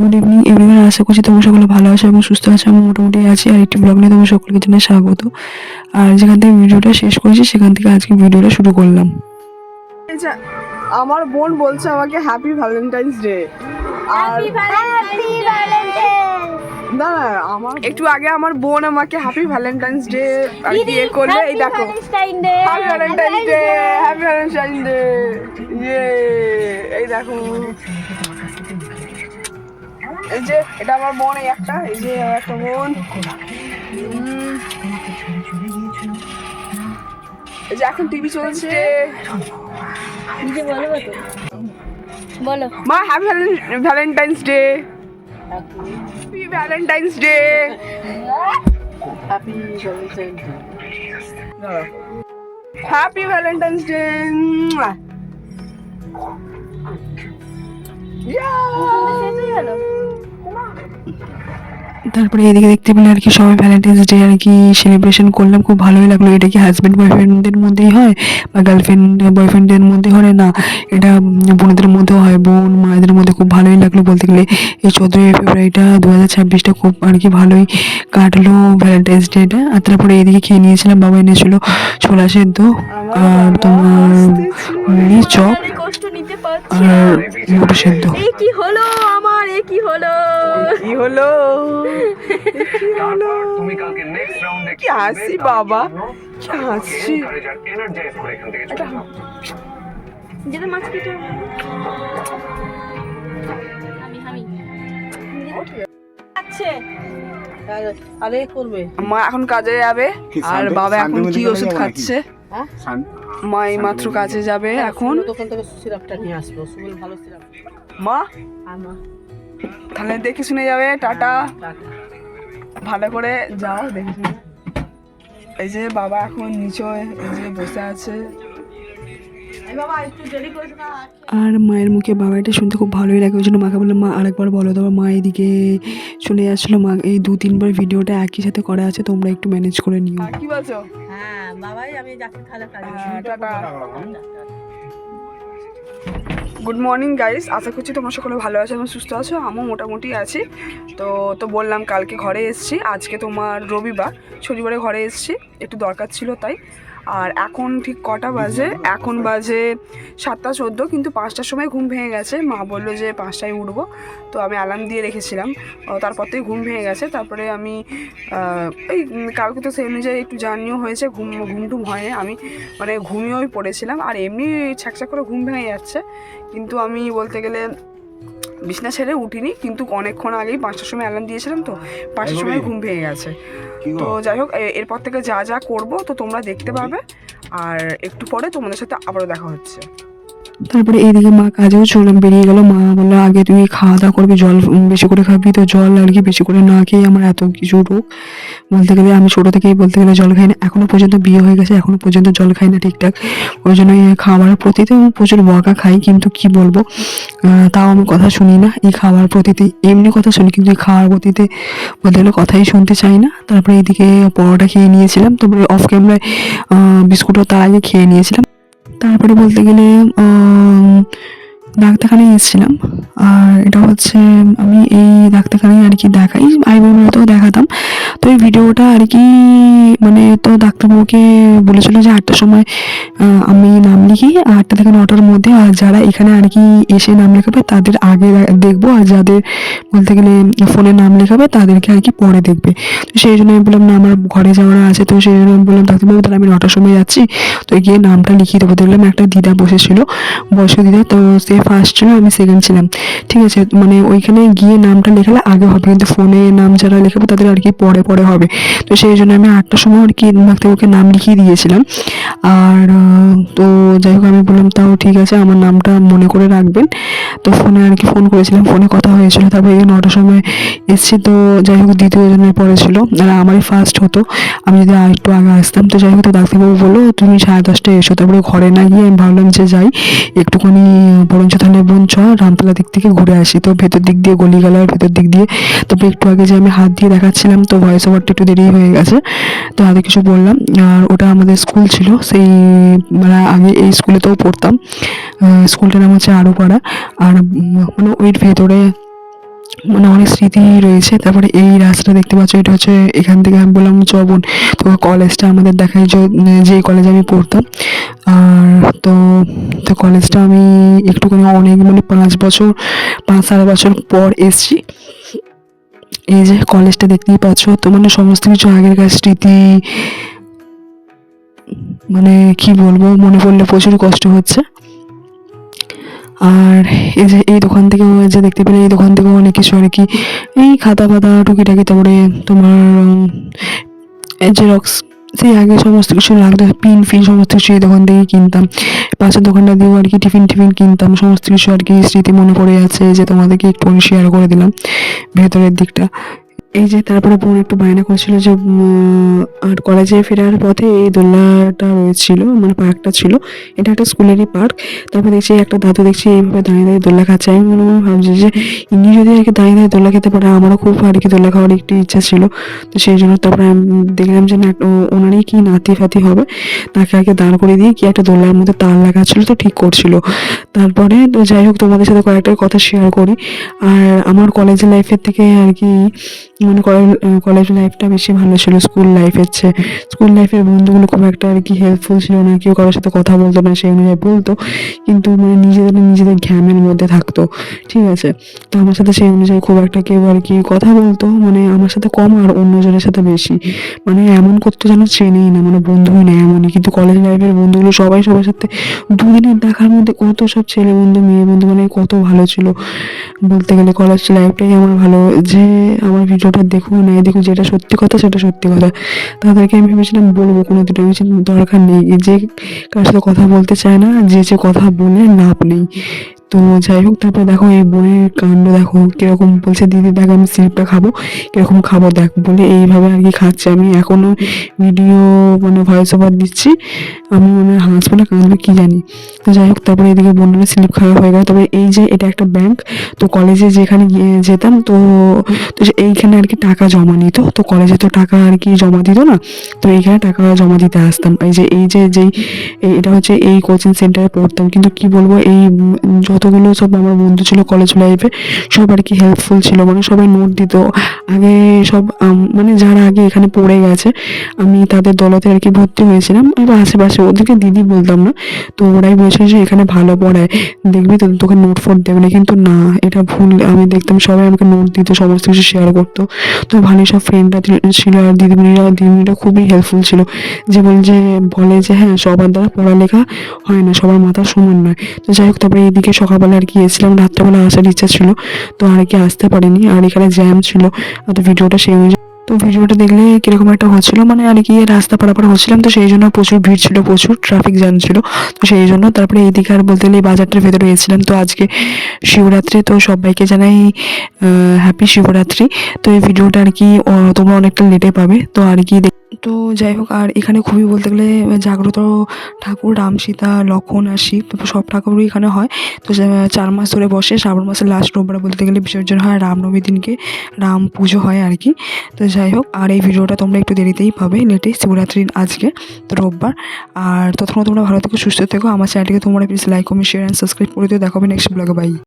Good evening everyone, আশা করছি তোমরা সকলে ভালো আছো এবং সুস্থ আছো। আমি মোটামুটি আছি। আর একটি ব্লগ নিয়ে তোমার সকলকে জানাই স্বাগত। আর যেখান থেকে ভিডিওটা শেষ করেছি সেখান থেকে আজকে ভিডিওটা শুরু করলাম। আমার বোন বলছে আমাকে হ্যাপি ভ্যালেন্টাইন্স ডে। আর না আমার একটু আগে আমার বোন আমাকে হ্যাপি ভ্যালেন্টাইন্স ডে আর কি করলে, এই দেখো happy Valentine's day, happy Valentine's day, ইয়ে এই দেখো, এই যে এটা আমার বোন, এই একটা, এই যে একটা বোন, এই যে এখন টিভি চলছে। বলো মা happy Valentine's day, happy Valentine's day, happy Valentine's day, happy Valentine's day. তারপরে এদিকে দেখতে পেলে আর কি সবাই ভ্যালেন্টাইন্স ডে আর কি সেলিব্রেশন করলাম, খুব ভালোই লাগলো। এটা কি হাজব্যান্ড বয়ফ্রেন্ডদের মধ্যেই হয় বা গার্লফ্রেন্ড বয়ফ্রেন্ডের মধ্যে হয় না, এটা বোনদের মধ্যেও হয়, বোন মায়েদের মধ্যে। খুব ভালোই লাগলো বলতে গেলে। এই 14ই ফেব্রুয়ারিটা 2026টা খুব আর কি ভালোই কাটলো ভ্যালেন্টাইন্স ডেটা। আর তারপরে এদিকে খেয়ে নিয়েছিলাম, বাবা এনেছিল ছোলা সেদ্ধ আর তোমার মুড়ি চপ আর মোটর সেদ্ধ। কি হলো আমার, কি হলো কি হলো, তুমি কালকে নেক্সট রাউন্ডে কি হাসি বাবা, কি হাসি। যেটা মাছ কেটে আচ্ছা আরে করবে। মা এখন কাজে যাবে আর বাবা এখন কি ওষুধ খাচ্ছে। মা এই মাত্র কাজে যাবে এখন। দোকান থেকে সিরাপটা নিয়ে আসবো, সুবল ভালো সিরাপ। মা আমা তাহলে দেখে শুনে যাবে, টাটা, ভালো করে যাও দেখে শুনে। এই যে বাবা এখন নিচে এই যে বসে আছে। আর মায়ের মুখে বাবাটা শুনতে খুব ভালোই লাগে, ওই জন্য মাকে বললাম মা আরেকবার বলো। তারপর মা এদিকে চলে আসলো। মা এই 2-3বার ভিডিওটা একই সাথে করা আছে, তোমরা একটু ম্যানেজ করে নিও। কি বলছো? হ্যাঁ বাবাই, আমি যাচ্ছি তাহলে কাজে। টাটা। গুড মর্নিং গাইস, আশা করছি তোমরা সকলে ভালো আছো এবং সুস্থ আছো। আমিও মোটামুটি আছি। তো বললাম কালকে ঘরে এসেছি, আজকে তোমার রবিবার, শনিবারে ঘরে এসেছি, একটু দরকার ছিল তাই। আর এখন ঠিক কটা বাজে, এখন বাজে 7:14, কিন্তু 5টার সময় ঘুম ভেঙে গেছে। মা বললো যে 5টায় উঠবো, তো আমি অ্যালার্ম দিয়ে রেখেছিলাম। তারপর থেকে ঘুম ভেঙে গেছে। তারপরে আমি এই কালকে তো সেই অনুযায়ী একটু জার্নিও হয়েছে, ঘুমটুম হয়নি, আমি মানে ঘুমিয়েই পড়েছিলাম। আর এমনি ছ্যাঁকছ্যাঁক করে ঘুম ভেঙে যাচ্ছে, কিন্তু আমি বলতে গেলে বিছনা ছেড়ে উঠিনি, কিন্তু অনেকক্ষণ আগেই 5টার সময় অ্যালার্ম দিয়েছিলাম, তো 5টার সময় ঘুম ভেঙে গেছে। তো যাই হোক, এরপর থেকে যা যা করবো তো তোমরা দেখতে পাবে। আর একটু পরে তোমাদের সাথে আবারও দেখা হচ্ছে। তারপরে এইদিকে মা কাজেও বেরিয়ে গেল। মা বললো আগে তুই খাওয়া দাওয়া করবি, জল বেশি করে খাবি। তো জল আর কি বেশি করে না খেয়ে আমার এত কিছু রোগ। বলতে গেলে আমি ছোটো থেকেই বলতে গেলে জল খাই না, এখনও পর্যন্ত বিয়ে হয়ে গেছে এখনও পর্যন্ত জল খাই না ঠিকঠাক। ওই জন্য এই খাওয়ার প্রতিতে প্রচুর বকা খাই, কিন্তু কি বলবো, তাও আমি কথা শুনি না। এই খাওয়ার প্রতিতে এমনি কথা শুনি, কিন্তু এই খাওয়ার প্রতিতে বলতে গেলে কথাই শুনতে চাই না। তারপরে এইদিকে পরোটা খেয়ে নিয়েছিলাম, তারপরে অফ ক্যামেরায় বিস্কুটও তার আগে খেয়ে নিয়েছিলাম। তারপরে বলতে গেলে ডাক্তারখানায় এসেছিলাম। আর এটা হচ্ছে আমি এই ডাক্তারখানায় আর কি দেখাই, আইবুড়োতেও দেখাতাম। তো এই ভিডিওটা আর কি মানে, তো ডাক্তারবাবুকে বলেছিল যে 8টার সময় আমি নাম লিখি, 8টা থেকে 9টার মধ্যে। আর যারা এখানে আর কি এসে নাম লেখাবে তাদের আগে দেখবো, আর যাদের বলতে গেলে ফোনে নাম লেখাবে তাদেরকে আর কি পরে দেখবে। তো সেই জন্য আমি বললাম না, আমার ঘরে যাওয়ার আছে, তো সেই জন্য আমি বললাম ডাক্তারবাবু তাহলে আমি 9টার সময় যাচ্ছি, তো গিয়ে নামটা লিখিয়ে দেবো। দেখলাম একটা দিদা বসেছিল, বয়স্ক দিদা, তো সে ফার্স্ট ছিল, আমি সেকেন্ড ছিলাম। ঠিক আছে, মানে ওইখানে গিয়ে নামটা লেখালে আগে হবে, কিন্তু ফোনে নাম যারা লেখাবে তাদের আর কি পরে পরে হবে। তো সেই জন্য আমি 8টার সময় আর কি ডাক্তারবাবুকে নাম লিখিয়ে দিয়েছিলাম। আর তো যাই হোক, আমি বললাম তাও ঠিক আছে, আমার নামটা মনে করে রাখবেন। তো ফোনে আর কি ফোন করেছিলাম, ফোনে কথা হয়েছিল। তারপরে এই 9টার সময় এসছি। তো যাই হোক, দ্বিতীয় জনের পরে ছিল, আর আমারই ফার্স্ট হতো। আমি যদি আর একটু আগে আসতাম। তো যাই হোক, তো ডাক্তারবাবু বললো তুমি 10:30টায় এসো। তারপরে ঘরে না গিয়ে আমি ভাবলাম যে যাই একটুখানি, বরঞ্চ তাহলে বোন চ রামতলা দিক থেকে ঘুরে আসি। তো ভেতর দিক দিয়ে গলিগালার ভেতর দিক দিয়ে, তারপরে একটু আগে যে আমি হাত দিয়ে দেখাচ্ছিলাম, তো ভয়েস ওভারটা একটু দেরি হয়ে গেছে, তো হাতে কিছু বললাম। আর ওটা আমাদের স্কুল ছিল, সেই মানে আগে এই স্কুলেতেও পড়তাম। স্কুলটার নাম হচ্ছে আরোপাড়া। আর মানে ওই ভেতরে মানে অনেক স্মৃতি রয়েছে। তারপরে এই রাস্তাটা দেখতে পাচ্ছ, এটা হচ্ছে এখান থেকে আমি বললাম চবন, তো কলেজটা আমাদের দেখাই যে কলেজে আমি পড়তাম। আর তো তো কলেজটা আমি একটুখানি অনেক মানে 5 বছর পর এসছি। এই যে কলেজটা দেখতেই পাচ্ছ, তো মানে সমস্ত কিছু আগেরকার স্মৃতি, মানে কি বলবো, মনে পড়লে প্রচুর কষ্ট হচ্ছে। আর এই যে এই দোকান থেকে যে দেখতে পেলে, এই দোকান থেকেও অনেক কিছু আর কি, এই খাতা ফাতা টুকিটাকি, তারপরে তোমার জেরক্স, সেই আগে সমস্ত কিছু লাগতো, পিন ফিন সমস্ত কিছু এই দোকান থেকেই কিনতাম। পাশের দোকানটা দিয়েও আর কি টিফিন কিনতাম, সমস্ত কিছু আর কি স্মৃতি মনে পড়ে আছে, যে তোমাদেরকে একটু শেয়ার করে দিলাম ভেতরের দিকটা। এই যে তারপরে বোন একটু বায়না করছিল যে আর কলেজে ফেরার পথে এই দোলনাটা রয়েছিল, মানে পার্কটা ছিল, এটা একটা স্কুলেরই পার্ক। তারপর দেখছি একটা দাদু দেখছি এইভাবে দাঁড়িয়ে দাঁড়িয়ে দোলনা খাচ্ছে। আমি মনে মনে ভাবছি যে ইনি যদি আর কি দাঁড়িয়ে দাঁড়িয়ে দোলনা খেতে পারে, আমারও খুব আর কি দোলনা খাওয়ার একটু ইচ্ছা ছিল। তো সেই জন্য তারপরে আমি দেখলাম যে না, ওনারই কি নাতি ফাতি হবে, তাকে আর কি দাঁড় করে দিয়ে কি একটা দোলনার মধ্যে তার লাগা ছিল, তো ঠিক করছিল। তারপরে তো যাই হোক, তোমাদের সাথে কয়েকটা কথা শেয়ার করি। আর আমার কলেজ লাইফের থেকে আর কি মানে কলেজ লাইফটা বেশি ভালো ছিল স্কুল লাইফের চেয়ে। স্কুল লাইফের বন্ধুগুলো খুব একটা আর কি হেল্পফুল ছিল না, কেউ কারোর সাথে কথা বলতো না, সেই অনুযায়ী বলতো, কিন্তু মানে নিজেদের ঘ্যামের মধ্যে থাকতো, ঠিক আছে। তো আমার সাথে সেই অনুযায়ী খুব একটা কেউ আর কি কথা বলতো, মানে আমার সাথে কম আর অন্যজনের সাথে বেশি, মানে এমন করতো যেন চেনেই না, মানে বন্ধুই নেই এমনই। কিন্তু কলেজ লাইফের বন্ধুগুলো সবাই সবার সাথে দুদিনের দেখার মধ্যে কত সব ছেলে বন্ধু মেয়ে বন্ধু, মানে কত ভালো ছিল বলতে গেলে। কলেজ লাইফটাই আমার ভালো। যে আমার ভিডিওটা দেখুক না দেখুক, যেটা সত্যি কথা সেটা সত্যি কথা। তাদেরকে আমি ভেবেছিলাম বলবো, কোনো দিন আমি দরকার নেই, যে কার সাথে কথা বলতে চায় না, যে কথা বলে লাভ নেই। তো যাই হোক, তারপর দেখো এই বোনের কাণ্ড দেখো কিরকম, বলছে দিদি দেখ আমি স্লিপটা খাবো, কিরকম খাবো দেখ, বলে এইভাবে আর কি খাচ্ছে। আমি এখনো ভিডিও মানে ভয়েস ওভার দিচ্ছি, আমি মানে হাসবো না কাঁদবো কি জানি। তো যাই হোক, তারপরে এদিকে বোনের স্লিপ খাওয়া হয়ে গেল। তবে এই যে এটা একটা ব্যাংক, তো কলেজে যেখানে গিয়ে যেতাম, তো এইখানে আর কি টাকা জমা নিত, তো কলেজে তো টাকা আর কি জমা দিত না, তো এইখানে টাকা জমা দিতে আসতাম। যেই এটা হচ্ছে এই কোচিং সেন্টারে পড়তাম। কিন্তু কি বলবো, এই যতগুলো সব আমার বন্ধু ছিল কলেজ লাইফে, সব আর কি হেল্পফুল ছিল, মানে সবাই নোট দিত আগে সব, মানে যারা আগে এখানে পড়ে গেছে, আমি তাদের দলতে আর কি ভর্তি হয়েছিলাম। এবার আশেপাশে ওদেরকে দিদি বলতাম না, তো ওরাই বলছিল যে এখানে ভালো পড়ায়, দেখবি তো তোকে নোট ফোট দেবে না। কিন্তু না, এটা ভুল। আমি দেখতাম সবাই আমাকে নোট দিত, সমস্ত কিছু শেয়ার করতো। তো ভালোই সব ফ্রেন্ডরা ছিল, আর দিদিমণিরা খুবই হেল্পফুল ছিল। যে বলে যে হ্যাঁ, সবার দ্বারা পড়ালেখা হয় না, সবার মাথা সমান নয়। তো যাই হোক, তারপরে এইদিকে সকালবেলা আর কি এসেছিলাম, রাত্রেবেলা আসার ইচ্ছা ছিল, তো আর কি আসতে পারিনি। আর এখানে জ্যাম ছিল, তো ভিডিওটা সেই অনুযায়ী, তো ভিডিওটা দেখলে কিরকম একটা হচ্ছিল, মানে আর কি রাস্তা পারাপার হচ্ছিলাম, তো সেই জন্য প্রচুর ভিড় ছিল, প্রচুর ট্রাফিক জ্যাম ছিল, তো সেই জন্য। তারপরে এইদিকে আর বলতে গেলে এই বাজারটার ভেতরে এসেছিলাম। তো আজকে শিবরাত্রি, তো সবাইকে জানাই হ্যাপি শিবরাত্রি। তো এই ভিডিওটা আর কি তোমরা অনেকটা লেটে পাবে, তো আর কি। তো যাই হোক, আর এখানে খুবই বলতে গেলে জাগ্রত ঠাকুর রাম সীতা লক্ষণ আর শিব, তো সব ঠাকুরই এখানে হয়। তো 4 মাস ধরে বসে, শ্রাবণ মাসের লাস্ট রোববার বলতে গেলে বিসর্জন হয়, রামনবমীর দিনকে রাম পুজো হয় আর কি। তো যাই হোক, আর এই ভিডিওটা তোমরা একটু দেরিতেই পাবে, লেটে, শিবরাত্রির আজকে তো রোববার। আর ততক্ষণ তোমরা ভালো থেকো, সুস্থ থেকো। আমার চ্যানেলটিকে তোমরা please like comment share and subscribe করে দিও। দেখা হবে নেক্সট ব্লগে, বাই।